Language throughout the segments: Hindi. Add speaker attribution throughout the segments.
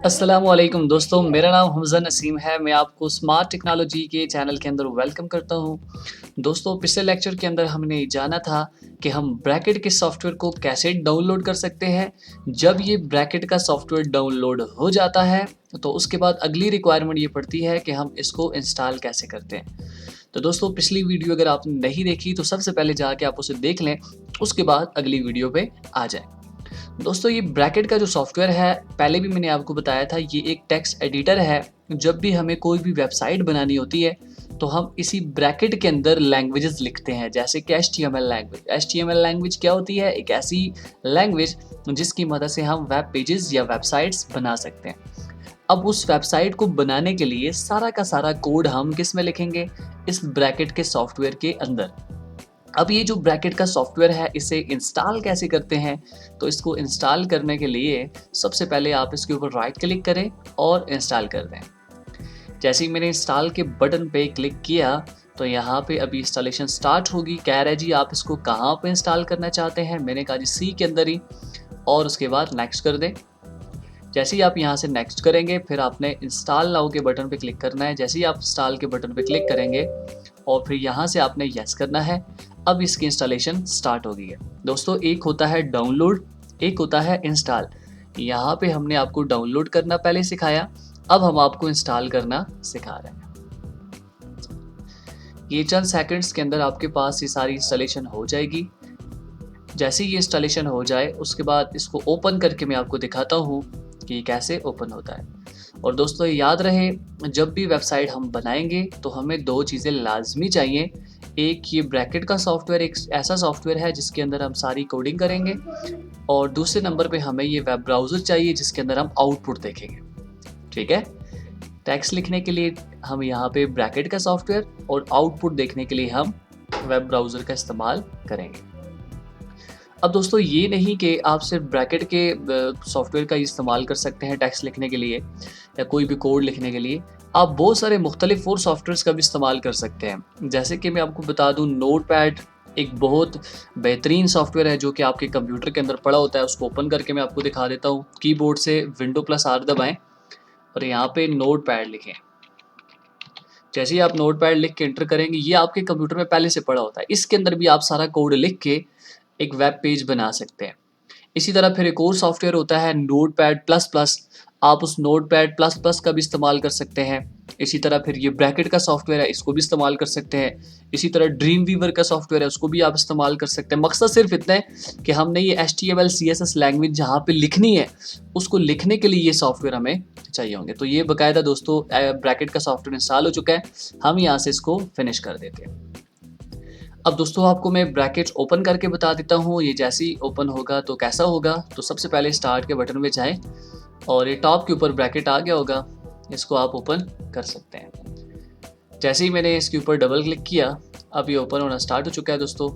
Speaker 1: अस्सलामुअलैकुम दोस्तों, मेरा नाम हमज़ा नसीम है। मैं आपको स्मार्ट टेक्नोलॉजी के चैनल के अंदर वेलकम करता हूँ। दोस्तों, पिछले लेक्चर के अंदर हमने जाना था कि हम ब्रैकेट के सॉफ्टवेयर को कैसे डाउनलोड कर सकते हैं। जब ये ब्रैकेट का सॉफ्टवेयर डाउनलोड हो जाता है, तो उसके बाद अगली रिक्वायरमेंट ये पड़ती है कि हम इसको इंस्टॉल कैसे करते हैं। तो दोस्तों, पिछली वीडियो अगर आपने नहीं देखी तो सबसे पहले जाके आप उसे देख लें, उसके बाद अगली वीडियो पे आ जाएँ। दोस्तों, ये ब्रैकेट का जो सॉफ्टवेयर है, पहले भी मैंने आपको बताया था, ये एक टेक्स्ट एडिटर है। जब भी हमें कोई भी वेबसाइट बनानी होती है तो हम इसी ब्रैकेट के अंदर लैंग्वेजेस लिखते हैं, जैसे कि HTML लैंग्वेज। HTML लैंग्वेज क्या होती है? एक ऐसी लैंग्वेज जिसकी मदद से हम वेब पेजेस या वेबसाइट्स बना सकते हैं। अब उस वेबसाइट को बनाने के लिए सारा का सारा कोड हम किस में लिखेंगे? इस ब्रैकेट के सॉफ्टवेयर के अंदर। अब ये जो ब्रैकेट का सॉफ्टवेयर है, इसे इंस्टॉल कैसे करते हैं? तो इसको इंस्टॉल करने के लिए सबसे पहले आप इसके ऊपर राइट क्लिक करें और इंस्टॉल कर दें। जैसे ही मैंने इंस्टॉल के बटन पे क्लिक किया तो यहाँ पे अभी इंस्टॉलेशन स्टार्ट होगी। कह रहा है जी आप इसको कहाँ पे इंस्टॉल करना चाहते हैं? मैंने कहा जी सी के अंदर ही, और उसके बाद नेक्स्ट कर दें। जैसे ही आप यहाँ से नेक्स्ट करेंगे, फिर आपने इंस्टॉल नाउ के बटन पे क्लिक करना है। जैसे ही आप इंस्टॉल के बटन पे क्लिक करेंगे और फिर यहाँ से आपने यस करना है। अब इसकी इंस्टॉलेशन स्टार्ट हो गई है। दोस्तों, एक होता है डाउनलोड, एक होता है इंस्टॉल। यहाँ पे हमने आपको डाउनलोड करना पहले सिखाया, अब हम आपको इंस्टॉल करना सिखा रहे हैं। ये चंद सेकंड्स के अंदर आपके पास ये सारी इंस्टॉलेशन हो जाएगी। जैसे ही ये इंस्टॉलेशन हो जाए, उसके बाद इसको ओपन करके मैं आपको दिखाता हूँ कि ये कैसे ओपन होता है। और दोस्तों, याद रहे, जब भी वेबसाइट हम बनाएंगे तो हमें दो चीज़ें लाजमी चाहिए। एक, ये ब्रैकेट का सॉफ्टवेयर एक ऐसा सॉफ्टवेयर है जिसके अंदर हम सारी कोडिंग करेंगे, और दूसरे नंबर पे हमें ये वेब ब्राउज़र चाहिए जिसके अंदर हम आउटपुट देखेंगे। ठीक है? टेक्स्ट लिखने के लिए हम यहाँ पे ब्रैकेट का सॉफ्टवेयर, और आउटपुट देखने के लिए हम वेब ब्राउज़र का इस्तेमाल करेंगे। अब दोस्तों, ये नहीं कि आप सिर्फ ब्रैकेट के सॉफ्टवेयर का इस्तेमाल कर सकते हैं टेक्स्ट लिखने के लिए या कोई भी कोड लिखने के लिए। आप बहुत सारे मुख्तलिफ और सॉफ्टवेयर्स का भी इस्तेमाल कर सकते हैं। जैसे कि मैं आपको बता दूं, नोटपैड एक बहुत बेहतरीन सॉफ्टवेयर है जो कि आपके कंप्यूटर के अंदर पड़ा होता है। उसको ओपन करके मैं आपको दिखा देता हूँ। कीबोर्ड से Window+R दबाएं और यहाँ पे नोटपैड लिखें। जैसे ही आप नोटपैड लिख के एंटर करेंगे, ये आपके कंप्यूटर में पहले से पड़ा होता है। इसके अंदर भी आप सारा कोड लिख के एक वेब पेज बना सकते हैं। इसी तरह फिर एक और सॉफ्टवेयर होता है नोटपैड++। आप उस नोटपैड++ का भी इस्तेमाल कर सकते हैं। इसी तरह फिर ये ब्रैकेट का सॉफ्टवेयर है, इसको भी इस्तेमाल कर सकते हैं। इसी तरह ड्रीम वीवर का सॉफ्टवेयर है, उसको भी आप इस्तेमाल कर सकते हैं। मकसद सिर्फ इतना है कि हमने ये HTML CSS लैंग्वेज जहाँ पे लिखनी है, उसको लिखने के लिए ये सॉफ्टवेयर हमें चाहिए होंगे। तो ये बाकायदा दोस्तों ब्रैकेट का सॉफ्टवेयर इंस्टॉल हो चुका है। हम यहाँ से इसको फिनिश कर देते हैं। अब दोस्तों, आपको मैं ब्रैकेट ओपन करके बता देता हूँ। ये जैसे ही ओपन होगा तो कैसा होगा, तो सबसे पहले स्टार्ट के बटन में जाएं और ये टॉप के ऊपर ब्रैकेट आ गया होगा, इसको आप ओपन कर सकते हैं। जैसे ही मैंने इसके ऊपर डबल क्लिक किया, अब ये ओपन होना स्टार्ट हो चुका है। दोस्तों,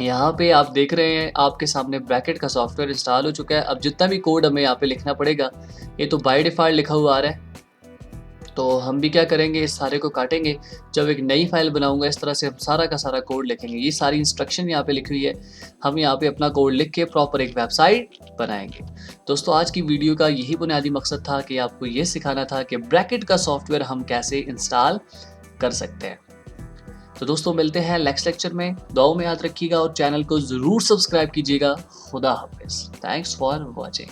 Speaker 1: यहाँ पे आप देख रहे हैं आपके सामने ब्रैकेट का सॉफ्टवेयर इंस्टॉल हो चुका है। अब जितना भी कोड हमें यहाँ पे लिखना पड़ेगा, ये तो बाय डिफ़ॉल्ट लिखा हुआ आ रहा है। तो हम भी क्या करेंगे, इस सारे को काटेंगे। जब एक नई फाइल बनाऊंगा, इस तरह से हम सारा का सारा कोड लिखेंगे। ये सारी इंस्ट्रक्शन यहाँ पे लिखी हुई है। हम यहाँ पे अपना कोड लिख के प्रॉपर एक वेबसाइट बनाएंगे। दोस्तों, आज की वीडियो का यही बुनियादी मकसद था कि आपको ये सिखाना था कि ब्रैकेट का सॉफ्टवेयर हम कैसे इंस्टॉल कर सकते हैं। तो दोस्तों, मिलते हैं नेक्स्ट लेक्चर में। दुआओं में याद रखिएगा और चैनल को ज़रूर सब्सक्राइब कीजिएगा। खुदा हाफिज़। Thanks for watching.